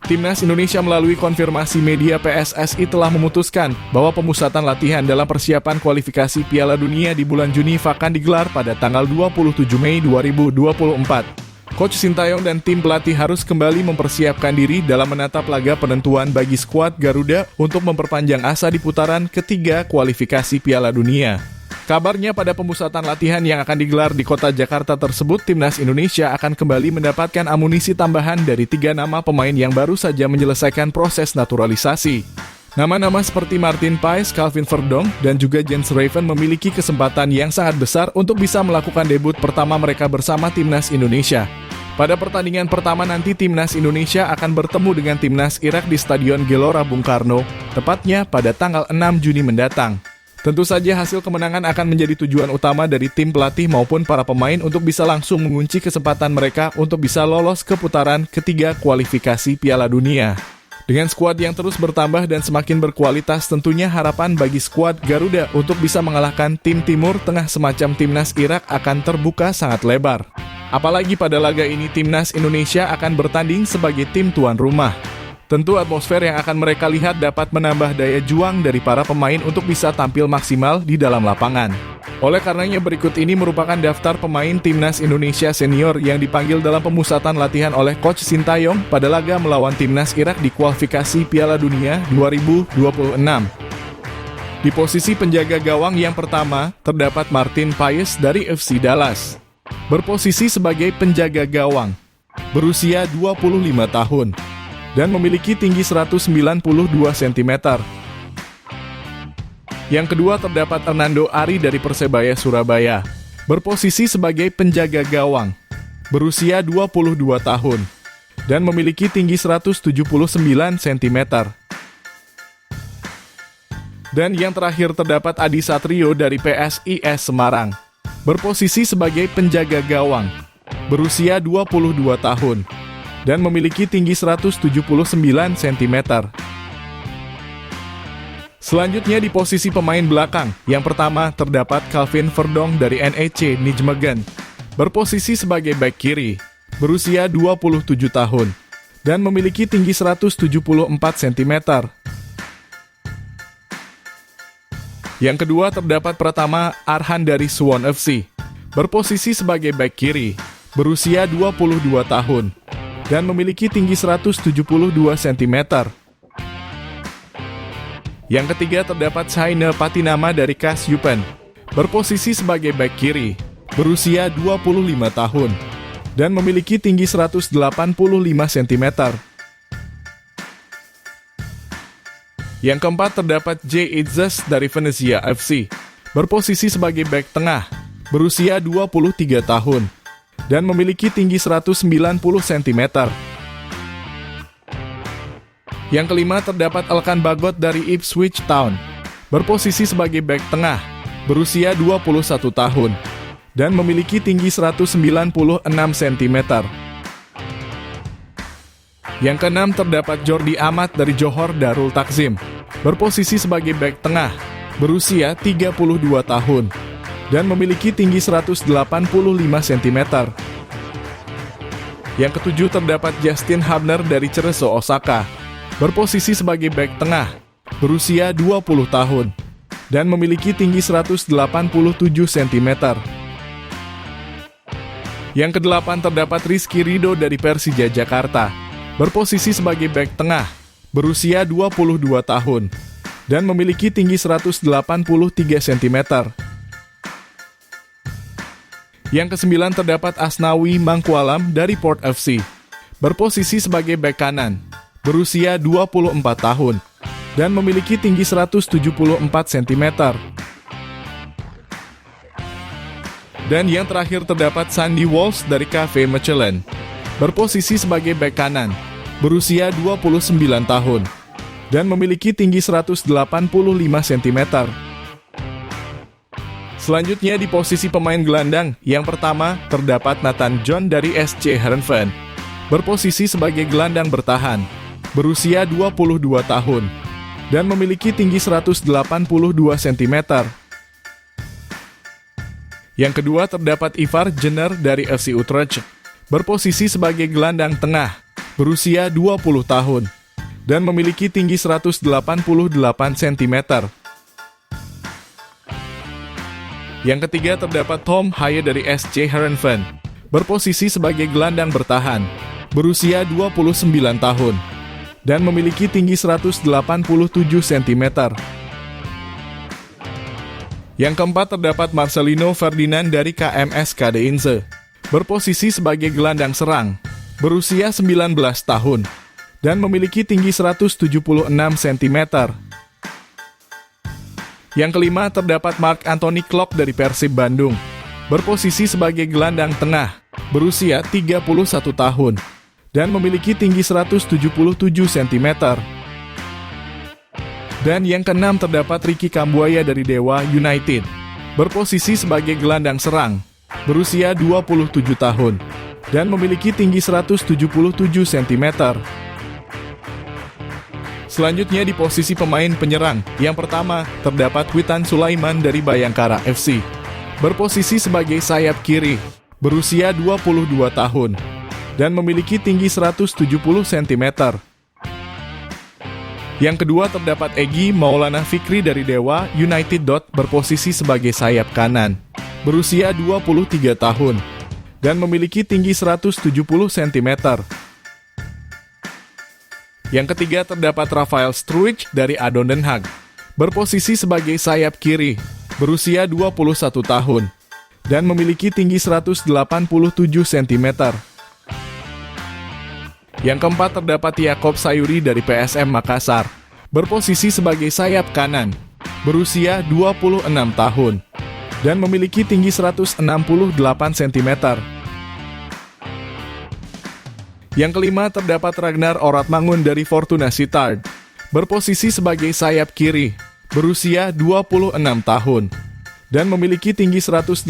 Timnas Indonesia melalui konfirmasi media PSSI telah memutuskan bahwa pemusatan latihan dalam persiapan kualifikasi Piala Dunia di bulan Juni akan digelar pada tanggal 27 Mei 2024. Coach Sintayong dan tim pelatih harus kembali mempersiapkan diri dalam menatap laga penentuan bagi skuad Garuda untuk memperpanjang asa di putaran ketiga kualifikasi Piala Dunia. Kabarnya pada pemusatan latihan yang akan digelar di kota Jakarta tersebut, Timnas Indonesia akan kembali mendapatkan amunisi tambahan dari 3 nama pemain yang baru saja menyelesaikan proses naturalisasi. Nama-nama seperti Martin Paes, Calvin Verdong, dan juga Jens Raven memiliki kesempatan yang sangat besar untuk bisa melakukan debut pertama mereka bersama Timnas Indonesia. Pada pertandingan pertama nanti Timnas Indonesia akan bertemu dengan Timnas Irak di Stadion Gelora Bung Karno, tepatnya pada tanggal 6 Juni mendatang. Tentu saja hasil kemenangan akan menjadi tujuan utama dari tim pelatih maupun para pemain untuk bisa langsung mengunci kesempatan mereka untuk bisa lolos ke putaran ketiga kualifikasi Piala Dunia. Dengan skuad yang terus bertambah dan semakin berkualitas, tentunya harapan bagi skuad Garuda untuk bisa mengalahkan tim Timur Tengah semacam Timnas Irak akan terbuka sangat lebar. Apalagi pada laga ini Timnas Indonesia akan bertanding sebagai tim tuan rumah. Tentu atmosfer yang akan mereka lihat dapat menambah daya juang dari para pemain untuk bisa tampil maksimal di dalam lapangan. Oleh karenanya berikut ini merupakan daftar pemain Timnas Indonesia senior yang dipanggil dalam pemusatan latihan oleh Coach Sintayong pada laga melawan Timnas Irak di kualifikasi Piala Dunia 2026. Di posisi penjaga gawang yang pertama terdapat Martin Paes dari FC Dallas. Berposisi sebagai penjaga gawang, berusia 25 tahun. Dan memiliki tinggi 192 cm. Yang kedua terdapat Hernando Ari dari Persebaya Surabaya, berposisi sebagai penjaga gawang, berusia 22 tahun, dan memiliki tinggi 179 cm. Dan yang terakhir terdapat Adi Satrio dari PSIS Semarang, berposisi sebagai penjaga gawang, berusia 22 tahun, dan memiliki tinggi 179 cm. Selanjutnya di posisi pemain belakang, yang pertama terdapat Calvin Verdong dari NEC Nijmegen, berposisi sebagai bek kiri, berusia 27 tahun, dan memiliki tinggi 174 cm. Yang kedua terdapat Pratama Arhan dari Suwon FC, berposisi sebagai bek kiri, berusia 22 tahun, dan memiliki tinggi 172 cm. Yang ketiga terdapat Saine Patinama dari KAS Yupen, berposisi sebagai bek kiri, berusia 25 tahun, dan memiliki tinggi 185 cm. Yang keempat terdapat J. Itzes dari Venezia FC, berposisi sebagai bek tengah, berusia 23 tahun, dan memiliki tinggi 190 cm. Yang kelima terdapat Elkan Bagot dari Ipswich Town, berposisi sebagai bek tengah, berusia 21 tahun, dan memiliki tinggi 196 cm. Yang keenam terdapat Jordi Amat dari Johor Darul Takzim, berposisi sebagai bek tengah, berusia 32 tahun, dan memiliki tinggi 185 cm. Yang ketujuh terdapat Justin Habner dari Cerezo Osaka, berposisi sebagai bek tengah, berusia 20 tahun, dan memiliki tinggi 187 cm. Yang kedelapan terdapat Rizky Ridho dari Persija Jakarta, berposisi sebagai bek tengah, berusia 22 tahun, dan memiliki tinggi 183 cm. Yang kesembilan terdapat Asnawi Mangkualam dari Port FC, berposisi sebagai bek kanan, berusia 24 tahun, dan memiliki tinggi 174 cm. Dan yang terakhir terdapat Sandy Walsh dari KV Mechelen, berposisi sebagai bek kanan, berusia 29 tahun, dan memiliki tinggi 185 cm. Selanjutnya di posisi pemain gelandang, yang pertama terdapat Nathan John dari SC Heerenveen, berposisi sebagai gelandang bertahan, berusia 22 tahun, dan memiliki tinggi 182 cm. Yang kedua terdapat Ivar Jenner dari FC Utrecht, berposisi sebagai gelandang tengah, berusia 20 tahun, dan memiliki tinggi 188 cm. Yang ketiga terdapat Tom Haye dari SC Heerenveen, berposisi sebagai gelandang bertahan, berusia 29 tahun, dan memiliki tinggi 187 cm. Yang keempat terdapat Marcelino Ferdinand dari KMS Kadeinze, berposisi sebagai gelandang serang, berusia 19 tahun, dan memiliki tinggi 176 cm. Yang kelima terdapat Marc Anthony Klok dari Persib Bandung, berposisi sebagai gelandang tengah, berusia 31 tahun, dan memiliki tinggi 177 cm. Dan yang keenam terdapat Ricky Kambuaya dari Dewa United, berposisi sebagai gelandang serang, berusia 27 tahun, dan memiliki tinggi 177 cm. Selanjutnya di posisi pemain penyerang, yang pertama terdapat Witan Sulaiman dari Bayangkara FC, berposisi sebagai sayap kiri, berusia 22 tahun, dan memiliki tinggi 170 cm. Yang kedua terdapat Egy Maulana Fikri dari Dewa United, berposisi sebagai sayap kanan, berusia 23 tahun, dan memiliki tinggi 170 cm. Yang ketiga terdapat Rafael Struijk dari Adon Den Haag, berposisi sebagai sayap kiri, berusia 21 tahun, dan memiliki tinggi 187 cm. Yang keempat terdapat Yakob Sayuri dari PSM Makassar, berposisi sebagai sayap kanan, berusia 26 tahun, dan memiliki tinggi 168 cm. Yang kelima terdapat Ragnar Oratmangun dari Fortuna Sittard, berposisi sebagai sayap kiri, berusia 26 tahun, dan memiliki tinggi 181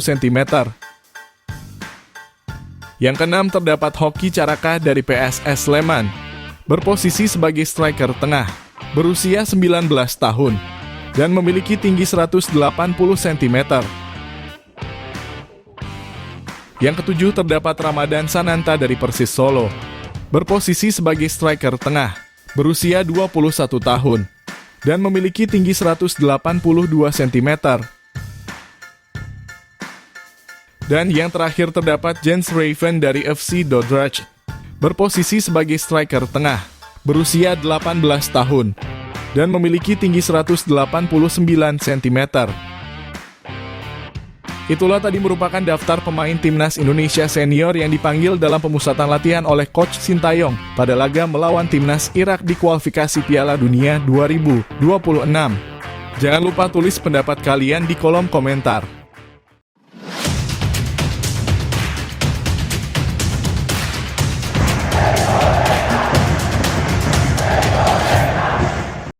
cm. Yang keenam terdapat Hoki Caraka dari PSS Sleman, berposisi sebagai striker tengah, berusia 19 tahun, dan memiliki tinggi 180 cm. Yang ketujuh terdapat Ramadan Sananta dari Persis Solo, berposisi sebagai striker tengah, berusia 21 tahun, dan memiliki tinggi 182 cm. Dan yang terakhir terdapat Jens Raven dari FC Dordrecht, berposisi sebagai striker tengah, berusia 18 tahun, dan memiliki tinggi 189 cm. Itulah tadi merupakan daftar pemain timnas Indonesia senior yang dipanggil dalam pemusatan latihan oleh Coach Sintayong pada laga melawan timnas Irak di kualifikasi Piala Dunia 2026. Jangan lupa tulis pendapat kalian di kolom komentar.